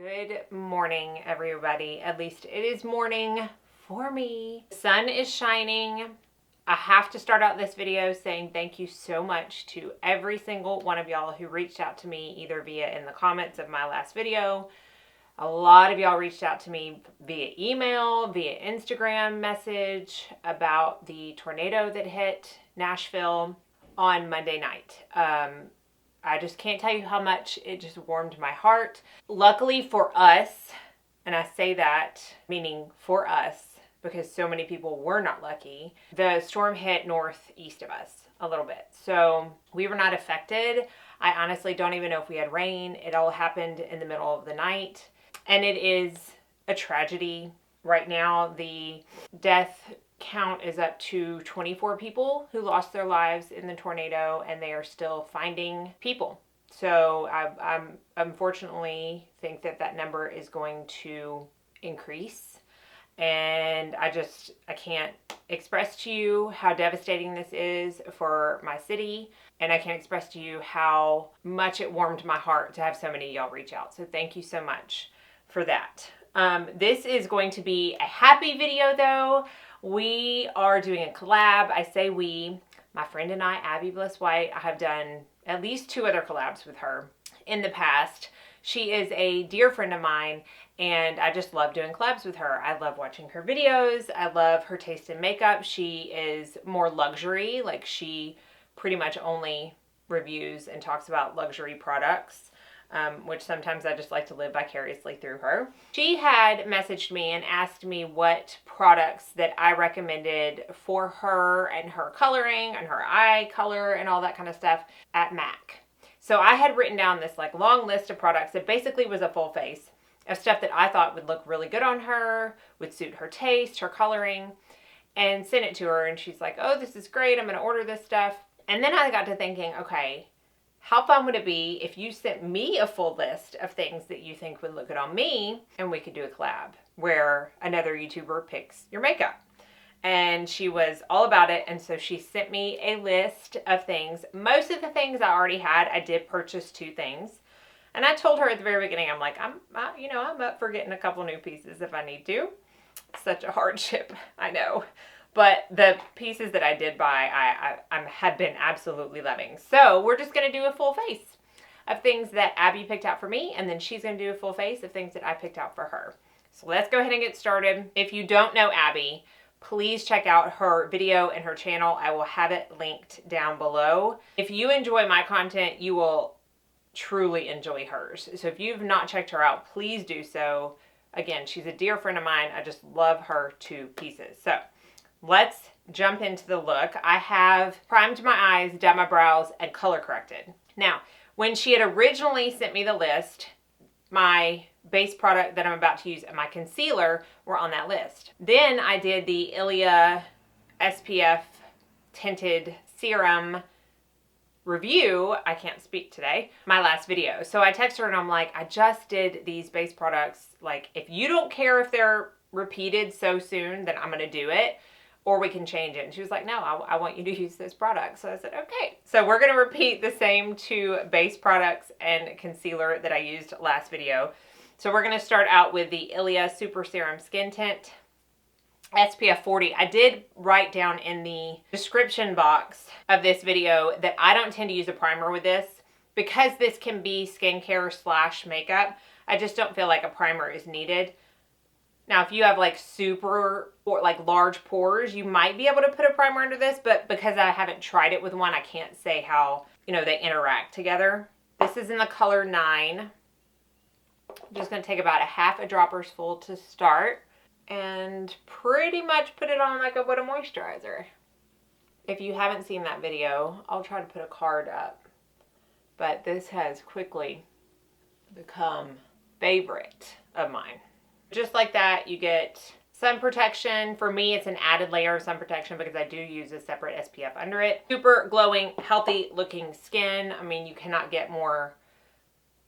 Good morning, everybody. At least it is morning for me. The sun is shining. I have to start out this video saying thank you so much to every single one of y'all who reached out to me either via in the comments of my last video. A lot of y'all reached out to me via email, via Instagram message about the tornado that hit Nashville on Monday night. I just can't tell you how much it just warmed my heart. Luckily for us, and I say that meaning for us because so many people were not lucky, the storm hit northeast of us a little bit. So we were not affected. I honestly don't even know if we had rain. It all happened in the middle of the night. And it is a tragedy. Right now, the death count is up to 24 people who lost their lives in the tornado, and they are still finding people. So I unfortunately think that number is going to increase. And I can't express to you how devastating this is for my city. And I can't express to you how much it warmed my heart to have so many of y'all reach out. So thank you so much for that. This is going to be a happy video though. We are doing a collab. I say we, my friend and I, Abby Bliss White. I have done at least 2 other collabs with her in the past. She is a dear friend of mine, and I just love doing collabs with her. I love watching her videos. I love her taste in makeup. She is more luxury, like she pretty much only reviews and talks about luxury products. Which sometimes I just like to live vicariously through her. She had messaged me and asked me what products that I recommended for her and her coloring and her eye color and all that kind of stuff at MAC. So I had written down this long list of products that basically was a full face of stuff that I thought would look really good on her, would suit her taste, her coloring, and sent it to her. And she's like, oh, this is great. I'm going to order this stuff. And then I got to thinking, okay, how fun would it be if you sent me a full list of things that you think would look good on me, and we could do a collab where another YouTuber picks your makeup? And she was all about it, and so she sent me a list of things. Most of the things I already had. I did purchase 2 things. And I told her at the very beginning, I'm like, I'm up for getting a couple new pieces if I need to. Such a hardship, I know. But the pieces that I did buy, I have been absolutely loving. So we're just going to do a full face of things that Abby picked out for me. And then she's going to do a full face of things that I picked out for her. So let's go ahead and get started. If you don't know Abby, please check out her video and her channel. I will have it linked down below. If you enjoy my content, you will truly enjoy hers. So if you've not checked her out, please do so. Again, she's a dear friend of mine. I just love her to pieces. So let's jump into the look. I have primed my eyes, done my brows, and color corrected. Now, when she had originally sent me the list, my base product that I'm about to use and my concealer were on that list. Then I did the Ilia SPF tinted serum review. I can't speak today. My last video. So I texted her and I'm like, I just did these base products. Like, if you don't care if they're repeated so soon, then I'm going to do it. Or we can change it. And she was like, no, I want you to use this product. So I said, okay. So we're going to repeat the same 2 base products and concealer that I used last video. So we're going to start out with the Ilia Super Serum Skin Tint SPF 40. I did write down in the description box of this video that I don't tend to use a primer with this because this can be skincare / makeup. I just don't feel like a primer is needed. Now, if you have super or large pores, you might be able to put a primer under this, but because I haven't tried it with one, I can't say how, they interact together. This is in the color 9. I'm just going to take about a half a dropper's full to start and pretty much put it on like I would a moisturizer. If you haven't seen that video, I'll try to put a card up, but this has quickly become favorite of mine. Just like that, you get sun protection. For me, it's an added layer of sun protection because I do use a separate SPF under it. Super glowing, healthy looking skin. I mean, you cannot get more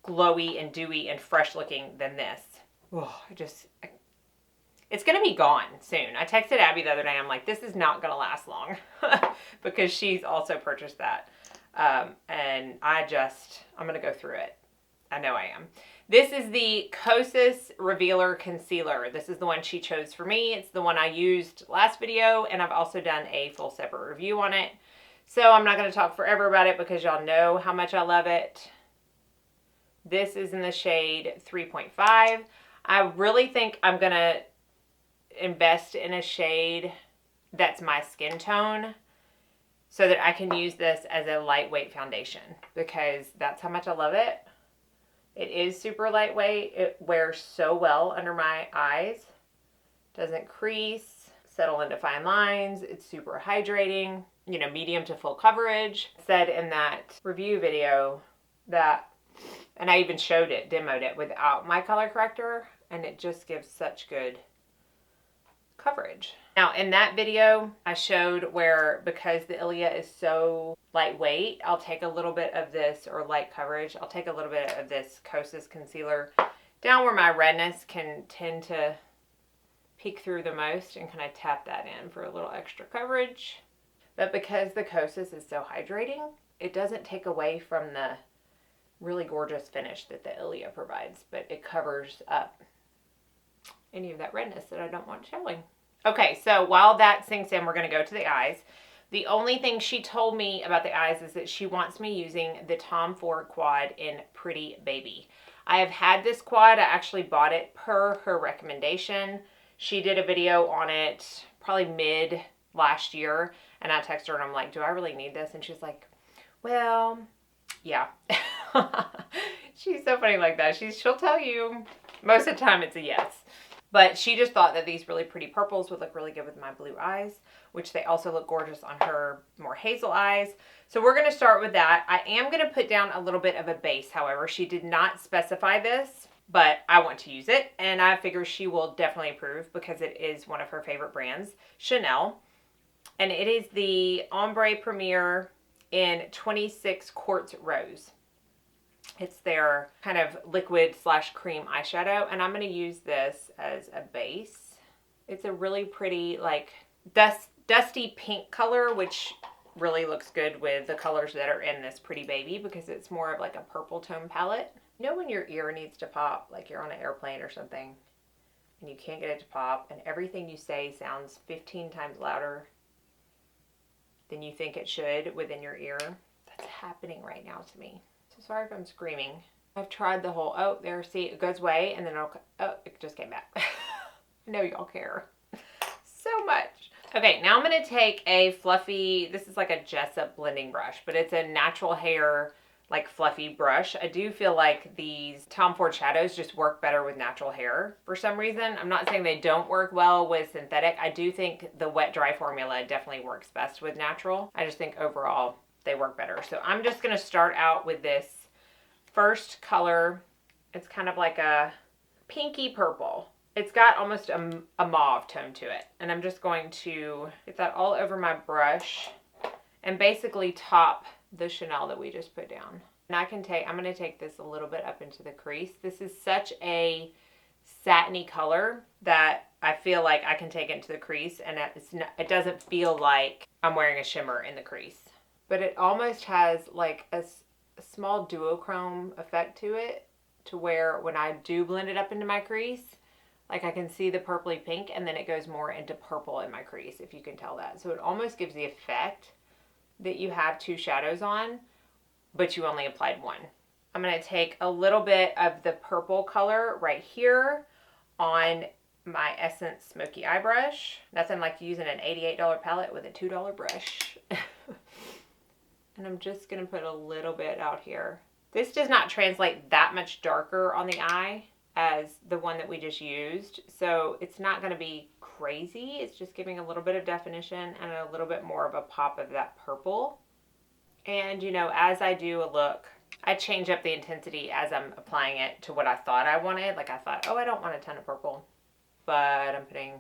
glowy and dewy and fresh looking than this. Oh, it's going to be gone soon. I texted Abby the other day. I'm like, this is not going to last long because she's also purchased that. And I'm going to go through it. I know I am. This is the Kosas Revealer Concealer. This is the one she chose for me. It's the one I used last video, and I've also done a full separate review on it. So I'm not going to talk forever about it because y'all know how much I love it. This is in the shade 3.5. I really think I'm going to invest in a shade that's my skin tone so that I can use this as a lightweight foundation because that's how much I love it. It is super lightweight. It wears so well under my eyes. Doesn't crease, settle into fine lines. It's super hydrating, you know, medium to full coverage. Said in that review video that, and I even showed it, demoed it without my color corrector, and it just gives such good coverage. Now in that video, I showed where, because the Ilia is so lightweight, I'll take a little bit of this, or light coverage, I'll take a little bit of this Kosas concealer down where my redness can tend to peek through the most and kind of tap that in for a little extra coverage. But because the Kosas is so hydrating, it doesn't take away from the really gorgeous finish that the Ilia provides, but it covers up any of that redness that I don't want showing. Okay, so while that sinks in, we're going to go to the eyes. The only thing she told me about the eyes is that she wants me using the Tom Ford quad in Pretty Baby. I have had this quad. I actually bought it per her recommendation. She did a video on it probably mid last year, and I texted her and I'm like, do I really need this? And she's like, well, yeah. She's so funny like that. She'll tell you. Most of the time it's a yes. But she just thought that these really pretty purples would look really good with my blue eyes, which they also look gorgeous on her more hazel eyes. So we're going to start with that. I am going to put down a little bit of a base, however. She did not specify this, but I want to use it, and I figure she will definitely approve because it is one of her favorite brands, Chanel. And it is the Ombre Premier in 26 Quartz Rose. It's their kind of liquid / cream eyeshadow, and I'm going to use this as a base. It's a really pretty, like, dusty pink color, which really looks good with the colors that are in this Pretty Baby because it's more of like a purple tone palette. You know when your ear needs to pop, like you're on an airplane or something, and you can't get it to pop, and everything you say sounds 15 times louder than you think it should within your ear? That's happening right now to me. So sorry if I'm screaming. I've tried the whole, oh, there, see, it goes away, and then oh, it just came back. I know y'all care so much. Okay, now I'm going to take a fluffy, this is like a Jessup blending brush, but it's a natural hair, like fluffy brush. I do feel like these Tom Ford shadows just work better with natural hair for some reason. I'm not saying they don't work well with synthetic. I do think the wet dry formula definitely works best with natural. I just think overall they work better. So I'm just going to start out with this first color. It's kind of like a pinky purple. It's got almost a mauve tone to it. And I'm just going to get that all over my brush and basically top the Chanel that we just put down. And I'm going to take this a little bit up into the crease. This is such a satiny color that I feel like I can take it into the crease, and it doesn't feel like I'm wearing a shimmer in the crease. But it almost has like a small duochrome effect to it, to where when I do blend it up into my crease, like I can see the purpley pink, and then it goes more into purple in my crease, if you can tell that. So it almost gives the effect that you have two shadows on, but you only applied one. I'm going to take a little bit of the purple color right here on my Essence Smoky Eye Brush. Nothing like using an $88 palette with a $2 brush. And I'm just going to put a little bit out here. This does not translate that much darker on the eye as the one that we just used, so it's not going to be crazy. It's just giving a little bit of definition and a little bit more of a pop of that purple. And you know, as I do a look, I change up the intensity as I'm applying it to what I thought I wanted. Like I thought, oh, I don't want a ton of purple, but I'm putting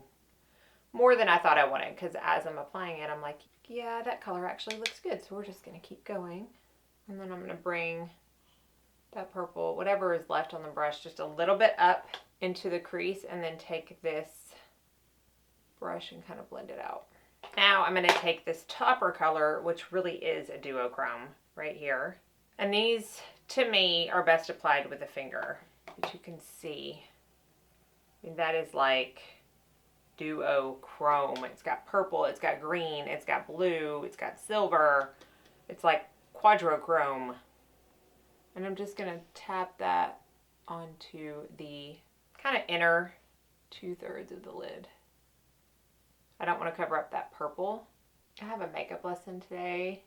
more than I thought I wanted, because as I'm applying it, I'm like, yeah, that color actually looks good, so we're just going to keep going. And then I'm going to bring that purple, whatever is left on the brush, just a little bit up into the crease, and then take this brush and kind of blend it out. Now I'm going to take this topper color, which really is a duochrome right here. And these, to me, are best applied with a finger. but you can see, I mean, that is like duo chrome. It's got purple, it's got green, it's got blue, it's got silver. It's like quadrochrome. And I'm just gonna tap that onto the kind of inner 2/3 of the lid. I don't want to cover up that purple. I have a makeup lesson today,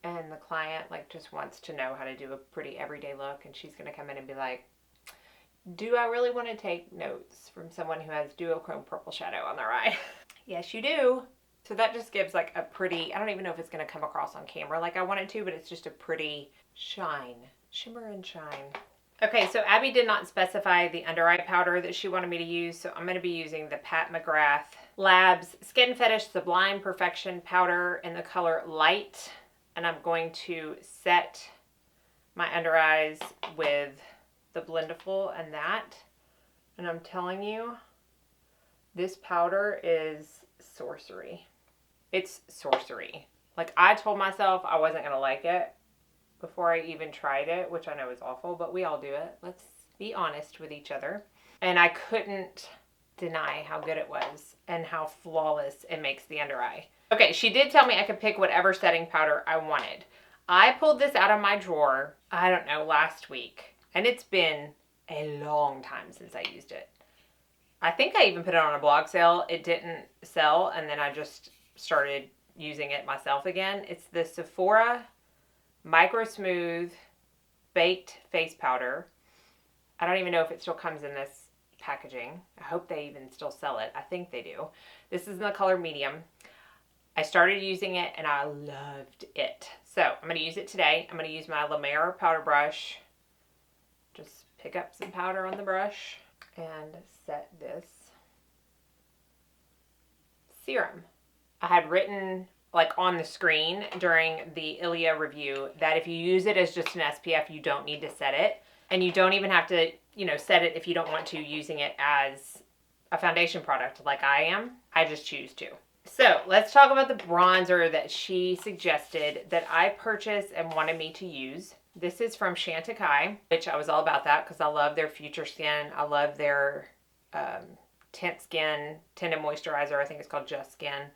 and the client like just wants to know how to do a pretty everyday look, and she's gonna come in and be like, do I really want to take notes from someone who has duochrome purple shadow on their eye? Yes, you do. So that just gives like a pretty, I don't even know if it's going to come across on camera like I want it to, but it's just a pretty shine, shimmer and shine. Okay, so Abby did not specify the under eye powder that she wanted me to use, so I'm going to be using the Pat McGrath Labs Skin Fetish Sublime Perfection powder in the color Light, and I'm going to set my under eyes with the Blendiful and that, and I'm telling you, this powder is sorcery. It's sorcery. Like, I told myself I wasn't gonna like it before I even tried it, which I know is awful, but we all do it. Let's be honest with each other. And I couldn't deny how good it was and how flawless it makes the under eye. Okay, she did tell me I could pick whatever setting powder I wanted. I pulled this out of my drawer, I don't know, last week. And it's been a long time since I used it. I think I even put it on a blog sale. It didn't sell, and then I just started using it myself again. It's the Sephora Micro Smooth Baked Face Powder. I don't even know if it still comes in this packaging. I hope they even still sell it. I think they do. This is in the color medium. I started using it, and I loved it. So I'm going to use it today. I'm going to use my La Mer powder brush. Just pick up some powder on the brush and set this serum. I had written like on the screen during the Ilia review that if you use it as just an SPF, you don't need to set it. And you don't even have to, you know, set it if you don't want to, using it as a foundation product like I am. I just choose to. So let's talk about the bronzer that she suggested that I purchased and wanted me to use. This is from Chantecaille, which I was all about that because I love their Future Skin. I love their Tint Skin Tinted Moisturizer. I think it's called Just Skin.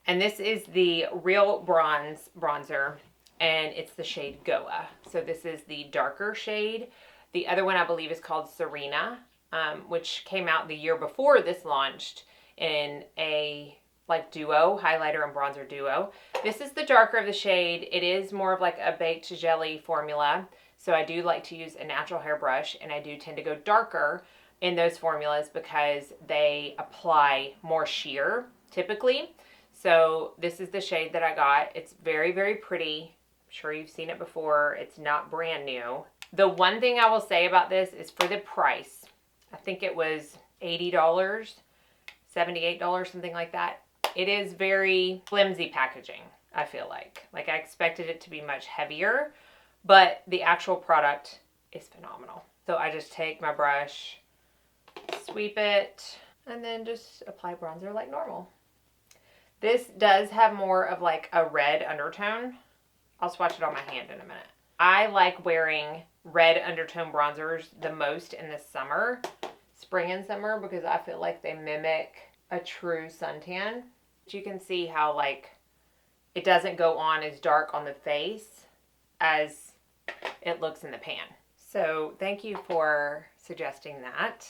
And this is the Real Bronze bronzer, and it's the shade Goa. So this is the darker shade. The other one I believe is called Serena, which came out the year before this launched in a like duo, highlighter and bronzer duo. This is the darker of the shade. It is more of like a baked jelly formula. So I do like to use a natural hairbrush, and I do tend to go darker in those formulas because they apply more sheer typically. So this is the shade that I got. It's very, very pretty. I'm sure you've seen it before. It's not brand new. The one thing I will say about this is for the price. I think it was $80, $78, something like that. It is very flimsy packaging, I feel like. Like I expected it to be much heavier, but the actual product is phenomenal. So I just take my brush, sweep it, and then just apply bronzer like normal. This does have more of like a red undertone. I'll swatch it on my hand in a minute. I like wearing red undertone bronzers the most in the summer, spring and summer, because I feel like they mimic a true suntan. You can see how like it doesn't go on as dark on the face as it looks in the pan. So thank you for suggesting that.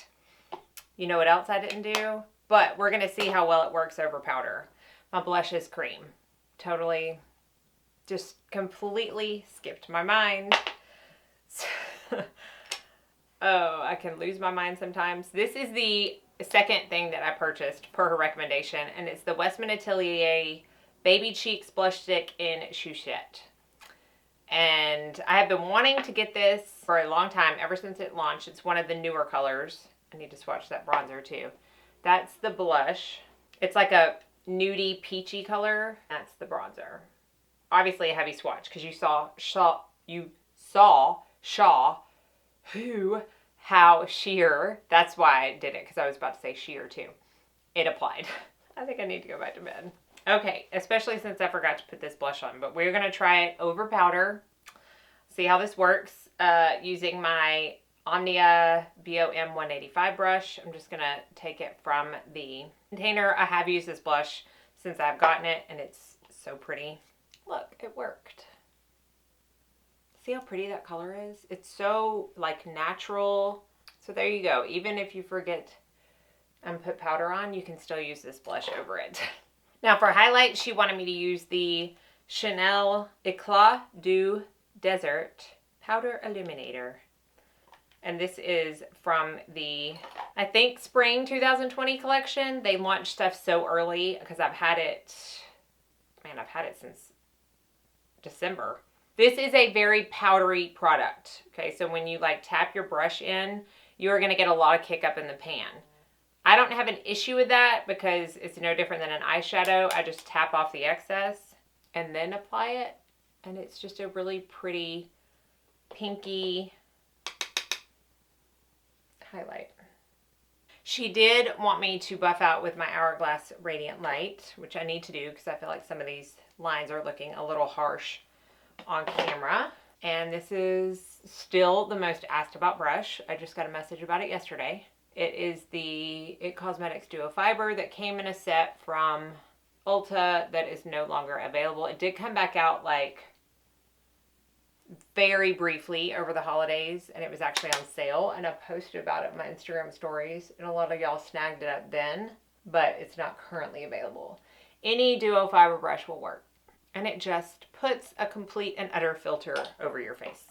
You know what else I didn't do? But we're going to see how well it works over powder. My blush is cream. Totally, just completely skipped my mind. Oh, I can lose my mind sometimes. This is the second thing that I purchased per her recommendation, and it's the Westman Atelier Baby Cheeks Blush Stick in Chouchette. And I have been wanting to get this for a long time, ever since it launched. It's one of the newer colors. I need to swatch that bronzer too. That's the blush. It's like a nudie peachy color. That's the bronzer. Obviously a heavy swatch because you saw how sheer, that's why I did it, because I was about to say sheer too. It applied. I think I need to go back to bed. Okay, especially since I forgot to put this blush on, but we're going to try it over powder, see how this works, using my Omnia BOM 185 brush. I'm just going to take it from the container. I have used this blush since I've gotten it, and it's so pretty. Look, it worked. See how pretty that color is? It's so like natural. So there you go. Even if you forget and put powder on, you can still use this blush over it. Now for highlight, she wanted me to use the Chanel Eclat du Desert Powder Illuminator. And this is from the, I think, spring 2020 collection. They launched stuff so early because I've had it, man, I've had it since December. This is a very powdery product. Okay, so when you like tap your brush in, you're going to get a lot of kick up in the pan. I don't have an issue with that because it's no different than an eyeshadow. I just tap off the excess and then apply it. And it's just a really pretty pinky highlight. She did want me to buff out with my Hourglass Radiant Light, which I need to do because I feel like some of these lines are looking a little harsh on camera. And this is still the most asked about brush. I just got a message about it yesterday. It is the IT Cosmetics Duo Fiber that came in a set from Ulta that is no longer available. It did come back out like very briefly over the holidays, and it was actually on sale, and I posted about it in my Instagram stories, and a lot of y'all snagged it up then, but it's not currently available. Any Duo Fiber brush will work, and it just puts a complete and utter filter over your face.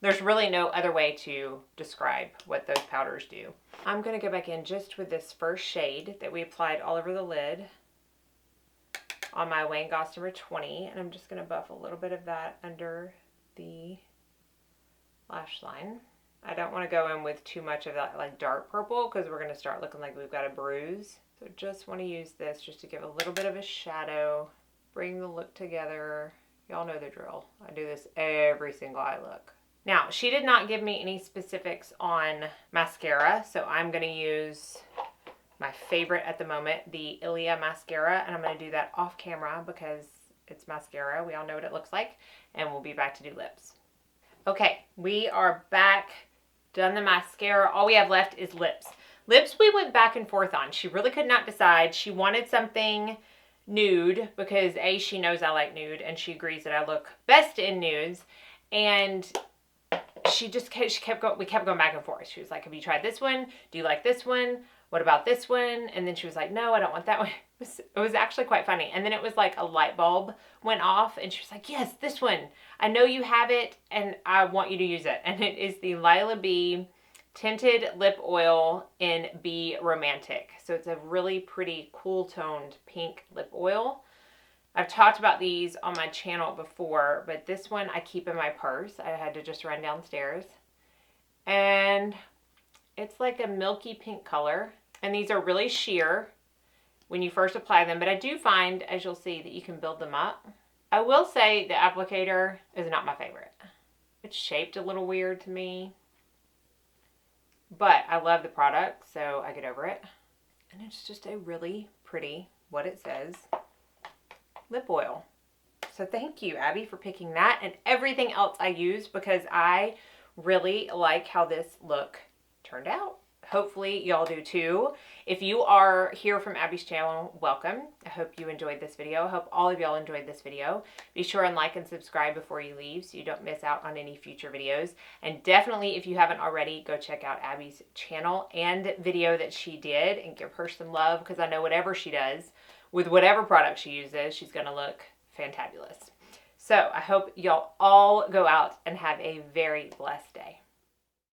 There's really no other way to describe what those powders do. I'm going to go back in just with this first shade that we applied all over the lid on my Wayne Goss number 20, and I'm just going to buff a little bit of that under the lash line. I don't want to go in with too much of that like dark purple because we're going to start looking like we've got a bruise. So just want to use this just to give a little bit of a shadow, bring the look together. Y'all know the drill. I do this every single eye look. Now, she did not give me any specifics on mascara, so I'm going to use my favorite at the moment, the Ilia mascara, and I'm going to do that off camera because it's mascara. We all know what it looks like, and we'll be back to do lips. Okay, we are back, done the mascara. All we have left is lips. Lips we went back and forth on. She really could not decide. She wanted something nude because A, she knows I like nude, and she agrees that I look best in nudes, and we kept going back and forth. She was like, have you tried this one? Do you like this one? What about this one? And then she was like, no, I don't want that one. It was actually quite funny. And then it was like a light bulb went off and she was like, yes, this one. I know you have it and I want you to use it. And it is the Lila B Tinted Lip Oil in Be Romantic. So it's a really pretty cool toned pink lip oil. I've talked about these on my channel before, but this one I keep in my purse. I had to just run downstairs. And it's like a milky pink color. And these are really sheer when you first apply them. But I do find, as you'll see, that you can build them up. I will say the applicator is not my favorite. It's shaped a little weird to me. But I love the product, so I get over it. And it's just a really pretty, what it says, lip oil. So thank you, Abby, for picking that and everything else I use because I really like how this look turned out. Hopefully y'all do too. If you are here from Abby's channel, welcome. I hope you enjoyed this video. I hope all of y'all enjoyed this video. Be sure and like and subscribe before you leave so you don't miss out on any future videos. And definitely, if you haven't already, go check out Abby's channel and video that she did and give her some love because I know whatever she does, with whatever product she uses, she's going to look fantabulous. So I hope y'all all go out and have a very blessed day.